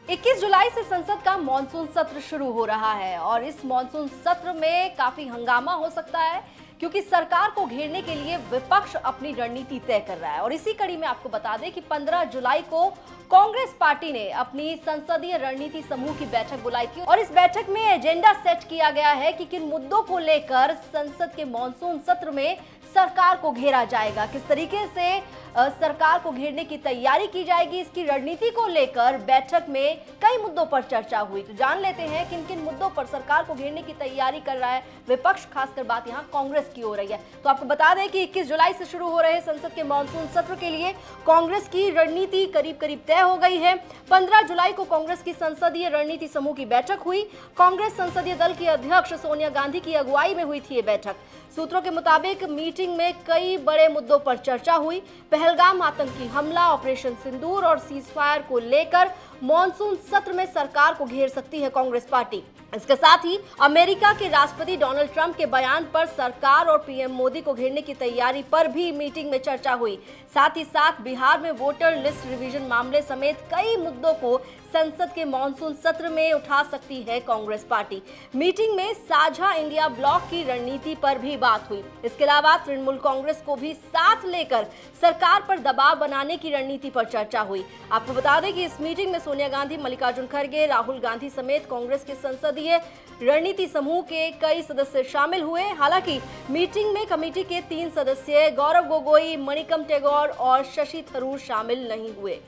21 जुलाई से संसद का मॉनसून सत्र शुरू हो रहा है और इस मॉनसून सत्र में काफी हंगामा हो सकता है क्योंकि सरकार को घेरने के लिए विपक्ष अपनी रणनीति तय कर रहा है। और इसी कड़ी में आपको बता दें कि 15 जुलाई को कांग्रेस पार्टी ने अपनी संसदीय रणनीति समूह की बैठक बुलाई थी और इस बैठक में एजेंडा सेट किया गया है कि किन मुद्दों को लेकर संसद के मॉनसून सत्र में सरकार को घेरा जाएगा, किस तरीके से सरकार को घेरने की तैयारी की जाएगी। इसकी रणनीति को लेकर बैठक में कई मुद्दों पर चर्चा हुई। तो जान लेते हैं किन किन मुद्दों पर सरकार को घेरने की तैयारी कर रहा है विपक्ष, खासकर बात यहां कांग्रेस की हो रही है। तो आपको बता दें कि 21 जुलाई से शुरू हो रहे संसद के मॉनसून सत्र के लिए कांग्रेस की रणनीति करीब करीब तय हो गई है। 15 जुलाई को कांग्रेस की संसदीय रणनीति समूह की बैठक हुई। कांग्रेस संसदीय दल की अध्यक्ष सोनिया गांधी की अगुवाई में हुई थी ये बैठक। सूत्रों के मुताबिक मीटिंग में कई बड़े मुद्दों पर चर्चा हुई। पहलगाम आतंकी हमला, ऑपरेशन सिंदूर और सीजफायर को लेकर मॉनसून सत्र में सरकार को घेर सकती है कांग्रेस पार्टी। इसके साथ ही अमेरिका के राष्ट्रपति डोनाल्ड ट्रंप के बयान पर सरकार और पीएम मोदी को घेरने की तैयारी पर भी मीटिंग में चर्चा हुई। साथ ही साथ बिहार में वोटर लिस्ट रिवीजन मामले समेत कई मुद्दों को संसद के मॉनसून सत्र में उठा सकती है कांग्रेस पार्टी। मीटिंग में साझा इंडिया ब्लॉक की रणनीति पर भी बात हुई। इसके अलावा तृणमूल कांग्रेस को भी साथ लेकर सरकार पर दबाव बनाने की रणनीति पर चर्चा हुई। आपको बता दें कि इस मीटिंग में सोनिया गांधी, मल्लिकार्जुन खड़गे, राहुल गांधी समेत कांग्रेस के संसदीय रणनीति समूह के कई सदस्य शामिल हुए। हालांकि मीटिंग में कमेटी के 3 सदस्य गौरव गोगोई, मणिकम टेगोर और शशि थरूर शामिल नहीं हुए।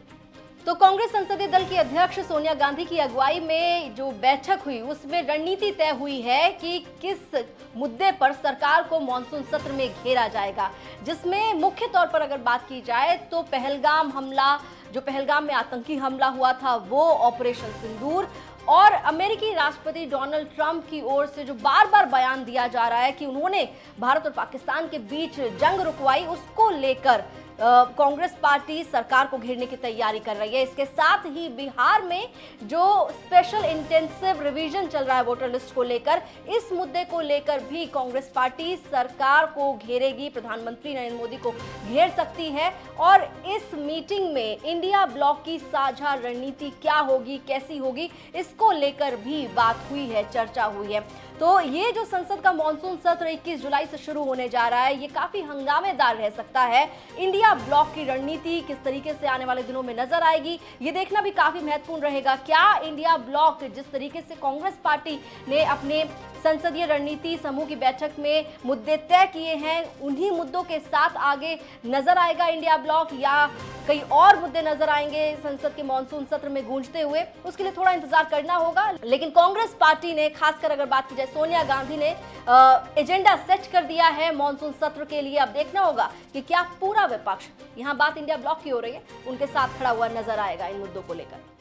तो कांग्रेस संसदीय दल की अध्यक्ष सोनिया गांधी की अगुवाई में जो बैठक हुई उसमें रणनीति तय हुई है कि किस मुद्दे पर सरकार को मॉनसून सत्र में घेरा जाएगा, जिसमें मुख्य तौर पर अगर बात की जाए तो पहलगाम हमला, जो पहलगाम में आतंकी हमला हुआ था वो, ऑपरेशन सिंदूर और अमेरिकी राष्ट्रपति डोनाल्ड ट्रंप की ओर से जो बार बार बयान दिया जा रहा है कि उन्होंने भारत और पाकिस्तान के बीच जंग रुकवाई, उसको लेकर कांग्रेस पार्टी सरकार को घेरने की तैयारी कर रही है। इसके साथ ही बिहार में जो स्पेशल इंटेंसिव रिवीजन चल रहा है वोटर लिस्ट को लेकर, इस मुद्दे को लेकर भी कांग्रेस पार्टी सरकार को घेरेगी, प्रधानमंत्री नरेंद्र मोदी को घेर सकती है। और इस मीटिंग में इंडिया ब्लॉक की साझा रणनीति क्या होगी, कैसी होगी, इसको लेकर भी बात हुई है, चर्चा हुई है। तो ये जो संसद का मॉनसून सत्र 21 जुलाई से शुरू होने जा रहा है, ये काफी हंगामेदार रह सकता है। इंडिया ब्लॉक की रणनीति किस तरीके से आने वाले दिनों में नजर आएगी, ये देखना भी काफी महत्वपूर्ण रहेगा। क्या इंडिया ब्लॉक, जिस तरीके से कांग्रेस पार्टी ने अपने संसदीय रणनीति समूह की बैठक में मुद्दे तय किए हैं, उन्हीं मुद्दों के साथ आगे नजर आएगा इंडिया ब्लॉक, या कई और मुद्दे नजर आएंगे संसद के मॉनसून सत्र में गूंजते हुए, उसके लिए थोड़ा इंतजार करना होगा। लेकिन कांग्रेस पार्टी ने, खासकर अगर बात की जाए, सोनिया गांधी ने एजेंडा सेट कर दिया है मॉनसून सत्र के लिए। अब देखना होगा कि क्या पूरा विपक्ष, यहाँ बात इंडिया ब्लॉक की हो रही है, उनके साथ खड़ा हुआ नजर आएगा इन मुद्दों को लेकर।